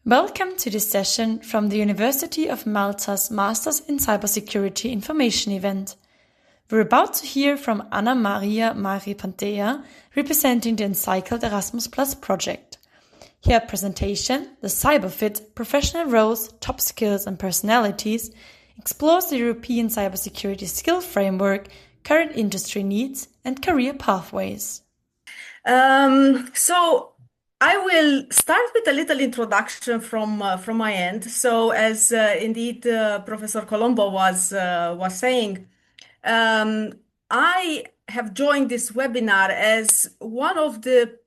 Welcome to this session from the University of Malta's Masters in Cybersecurity Information event. We're about to hear from Ana Maria Magri-Pantea, representing the EnCycLEd Erasmus Plus project. Her presentation, The CyberFit, Professional Roles, Top Skills and Personalities, explores the European Cybersecurity Skill Framework, current industry needs, and career pathways. So I will start with a little introduction from my end. So as indeed Professor Colombo was saying, I have joined this webinar as one of the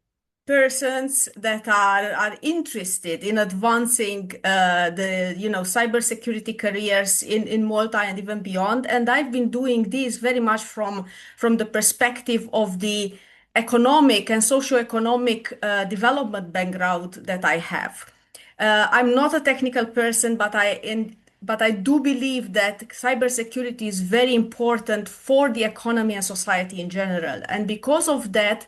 persons that are interested in advancing the cybersecurity careers in Malta and even beyond. And I've been doing this very much from the perspective of the economic and socio-economic development background that I have. I'm not a technical person, but I do believe that cybersecurity is very important for the economy and society in general. And because of that,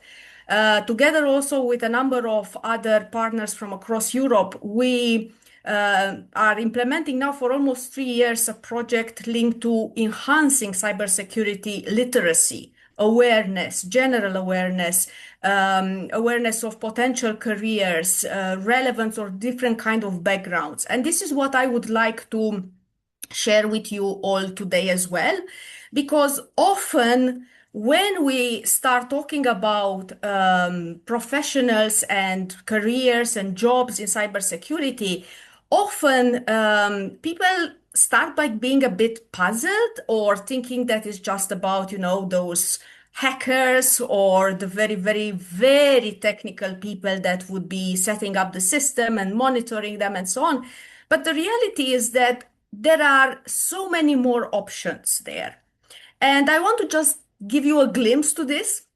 together also with a number of other partners from across Europe, we are implementing now for almost 3 years a project linked to enhancing cybersecurity literacy, awareness, general awareness, awareness of potential careers, relevance or different kind of backgrounds. And this is what I would like to share with you all today as well, because often when we start talking about professionals and careers and jobs in cybersecurity, often people start by being a bit puzzled or thinking that it's just about, those hackers or the very, very, very technical people that would be setting up the system and monitoring them and so on. But the reality is that there are so many more options there. And I want to just give you a glimpse to this.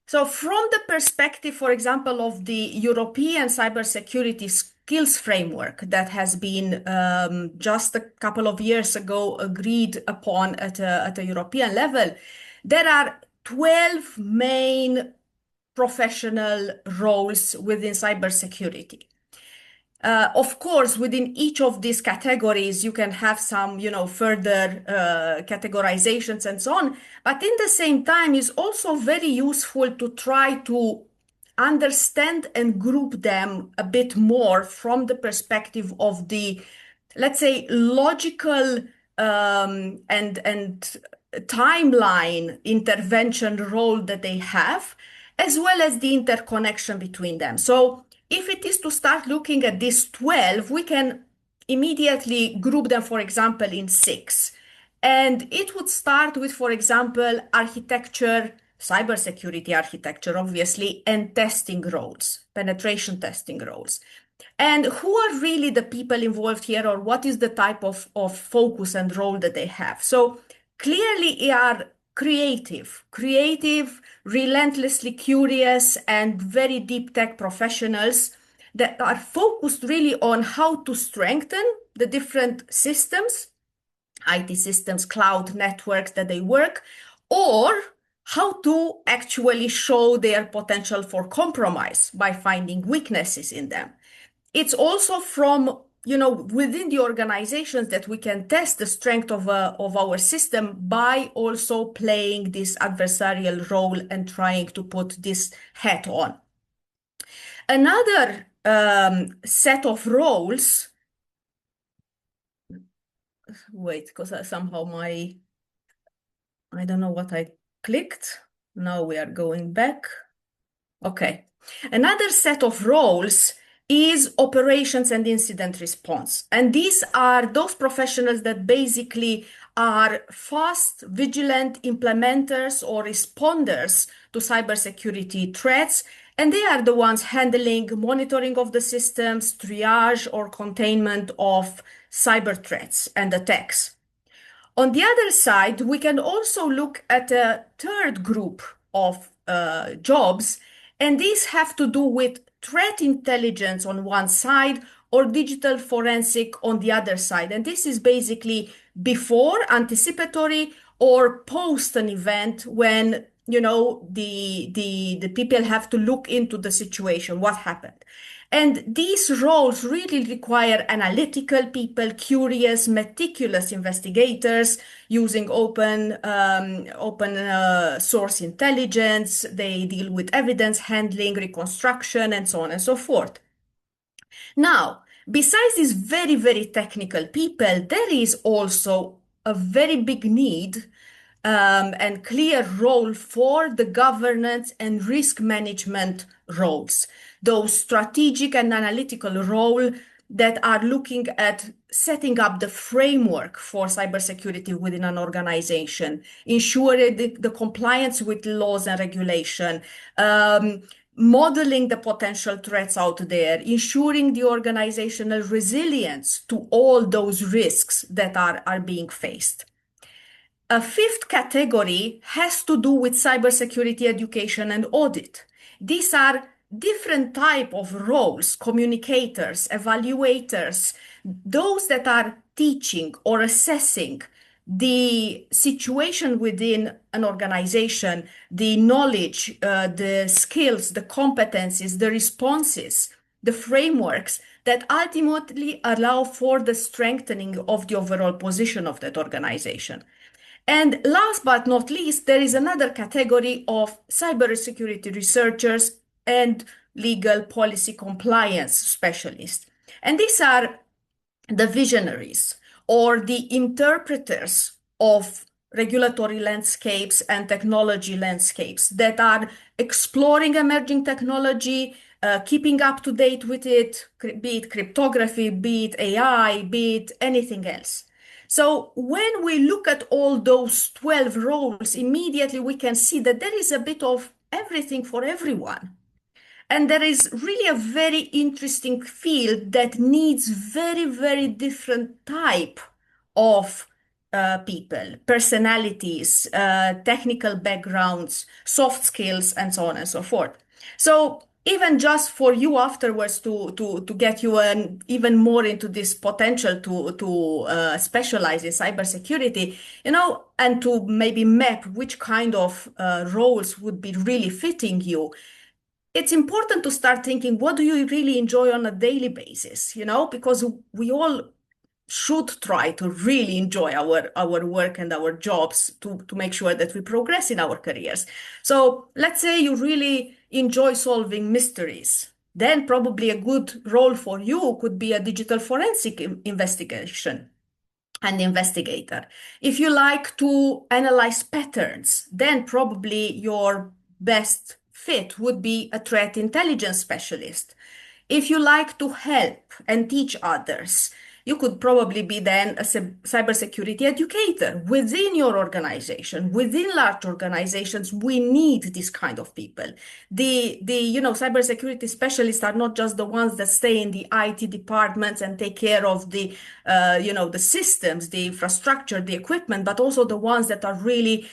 So from the perspective, for example, of the European Cybersecurity Skills Framework that has been just a couple of years ago agreed upon at a European level, there are 12 main professional roles within cybersecurity. Of course, within each of these categories, you can have some, further categorizations and so on. But in the same time, it's also very useful to try to understand and group them a bit more from the perspective of the, let's say, logical and timeline intervention role that they have, as well as the interconnection between them. So if it is to start looking at these 12, we can immediately group them, for example, in 6. And it would start with, for example, architecture, cybersecurity architecture, obviously, and testing roles, penetration testing roles. And who are really the people involved here, or what is the type of focus and role that they have? So clearly, they are creative, relentlessly curious, and very deep tech professionals that are focused really on how to strengthen the different systems, IT systems, cloud networks that they work, or how to actually show their potential for compromise by finding weaknesses in them. It's also from within the organizations that we can test the strength of our system by also playing this adversarial role and trying to put this hat on. Another set of roles, wait, because somehow I don't know what I clicked. Now we are going back. Okay. Another set of roles is operations and incident response. And these are those professionals that basically are fast, vigilant implementers or responders to cybersecurity threats. And they are the ones handling monitoring of the systems, triage or containment of cyber threats and attacks. On the other side, we can also look at a third group of jobs, and these have to do with threat intelligence on one side or digital forensic on the other side. And this is basically before, anticipatory, or post an event when the people have to look into the situation, what happened. And these roles really require analytical people, curious, meticulous investigators using open source intelligence. They deal with evidence handling, reconstruction, and so on and so forth. Now, besides these very, very technical people, there is also a very big need and clear role for the governance and risk management roles, those strategic and analytical role that are looking at setting up the framework for cybersecurity within an organization, ensuring the compliance with laws and regulation, modeling the potential threats out there, ensuring the organizational resilience to all those risks that are being faced. A fifth category has to do with cybersecurity education and audit. These are different type of roles, communicators, evaluators, those that are teaching or assessing the situation within an organization, the knowledge, the skills, the competencies, the responses, the frameworks that ultimately allow for the strengthening of the overall position of that organization. And last but not least, there is another category of cybersecurity researchers and legal policy compliance specialists. And these are the visionaries or the interpreters of regulatory landscapes and technology landscapes that are exploring emerging technology, keeping up to date with it, be it cryptography, be it AI, be it anything else. So when we look at all those 12 roles, immediately we can see that there is a bit of everything for everyone. And there is really a very interesting field that needs very, very different type of people, personalities, technical backgrounds, soft skills, and so on and so forth. So even just for you afterwards to get you even more into this potential to specialize in cybersecurity, and to maybe map which kind of roles would be really fitting you, it's important to start thinking, what do you really enjoy on a daily basis? Because we all should try to really enjoy our work and our jobs to make sure that we progress in our careers. So let's say you really enjoy solving mysteries. Then probably a good role for you could be a digital forensic investigation and investigator. If you like to analyze patterns, then probably your best fit would be a threat intelligence specialist. If you like to help and teach others, you could probably be then a cybersecurity educator within your organization. Within large organizations, we need this kind of people. The cybersecurity specialists are not just the ones that stay in the IT departments and take care of the systems, the infrastructure, the equipment, but also the ones that are really,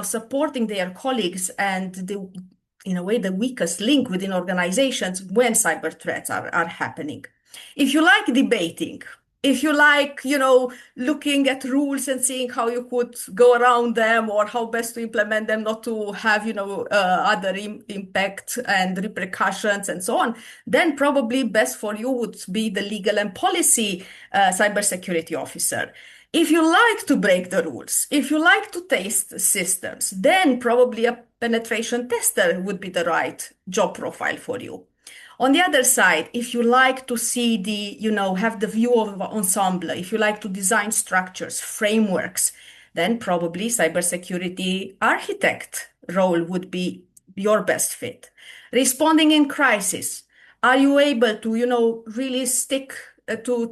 supporting their colleagues and in a way, the weakest link within organizations when cyber threats are happening. If you like debating, if you like, looking at rules and seeing how you could go around them or how best to implement them, not to have, other impact and repercussions and so on, then probably best for you would be the legal and policy cybersecurity officer. If you like to break the rules, if you like to test systems, then probably a penetration tester would be the right job profile for you. On the other side, if you like to see have the view of ensemble, if you like to design structures, frameworks, then probably cybersecurity architect role would be your best fit. Responding in crisis, are you able to, really stick to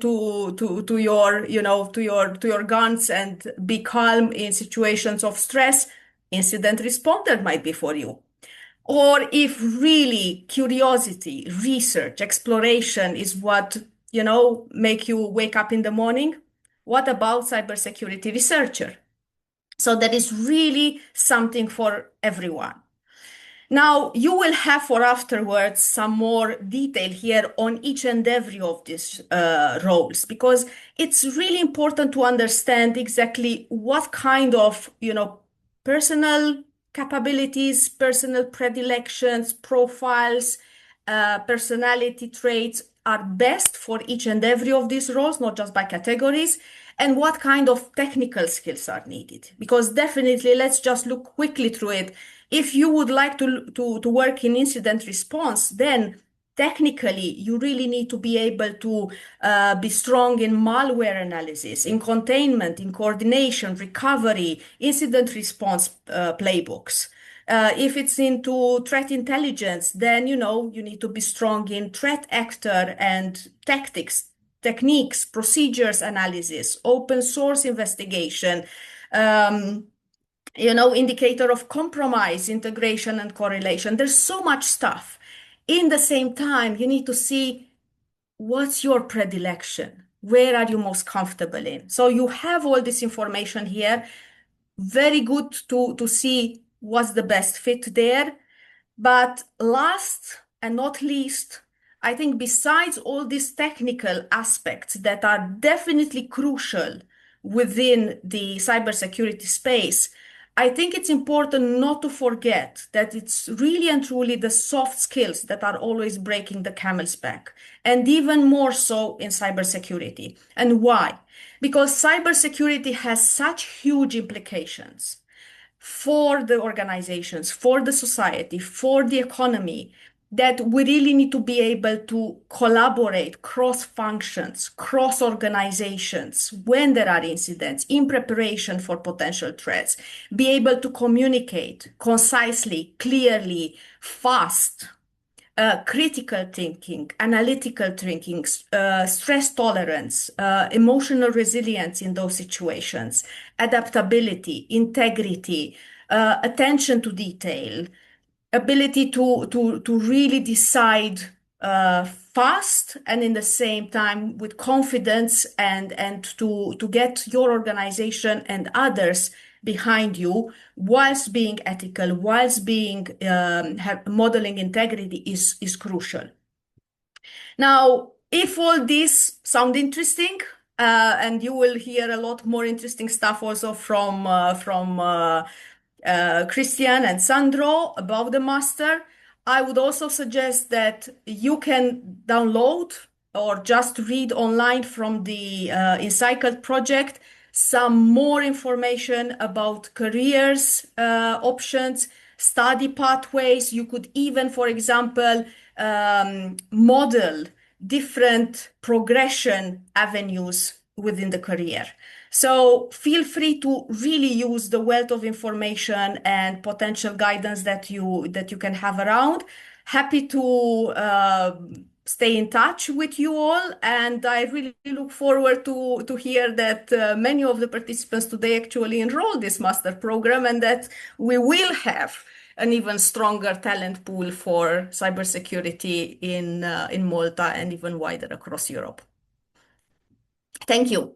your guns and be calm in situations of stress? Incident responder might be for you. Or if really curiosity, research, exploration is what, make you wake up in the morning, what about cybersecurity researcher? So that is really something for everyone. Now, you will have for afterwards some more detail here on each and every of these roles, because it's really important to understand exactly what kind of, personal capabilities, personal predilections, profiles, personality traits are best for each and every of these roles, not just by categories, and what kind of technical skills are needed. Because definitely, let's just look quickly through it. If you would like to work in incident response, then technically, you really need to be able to be strong in malware analysis, in containment, in coordination, recovery, incident response playbooks. If it's into threat intelligence, then you need to be strong in threat actor and tactics, techniques, procedures analysis, open source investigation. Um, Indicator of compromise, integration, and correlation. There's so much stuff. In the same time, you need to see what's your predilection. Where are you most comfortable in? So you have all this information here. Very good to see what's the best fit there. But last and not least, I think besides all these technical aspects that are definitely crucial within the cybersecurity space, I think it's important not to forget that it's really and truly the soft skills that are always breaking the camel's back, and even more so in cybersecurity. And why? Because cybersecurity has such huge implications for the organizations, for the society, for the economy, that we really need to be able to collaborate cross functions, cross organizations when there are incidents in preparation for potential threats, be able to communicate concisely, clearly, fast, critical thinking, analytical thinking, stress tolerance, emotional resilience in those situations, adaptability, integrity, attention to detail, ability to really decide fast and in the same time with confidence and to get your organization and others behind you whilst being ethical, whilst being modeling integrity is crucial. Now, if all this sound interesting, and you will hear a lot more interesting stuff also from Christian and Sandro about the master, I would also suggest that you can download or just read online from the EnCycLEd project some more information about careers options, study pathways. You could even, for example, model different progression avenues within the career. So feel free to really use the wealth of information and potential guidance that you can have around. Happy to stay in touch with you all, and I really look forward to hear that many of the participants today actually enrolled this master program, and that we will have an even stronger talent pool for cybersecurity in Malta and even wider across Europe. Thank you.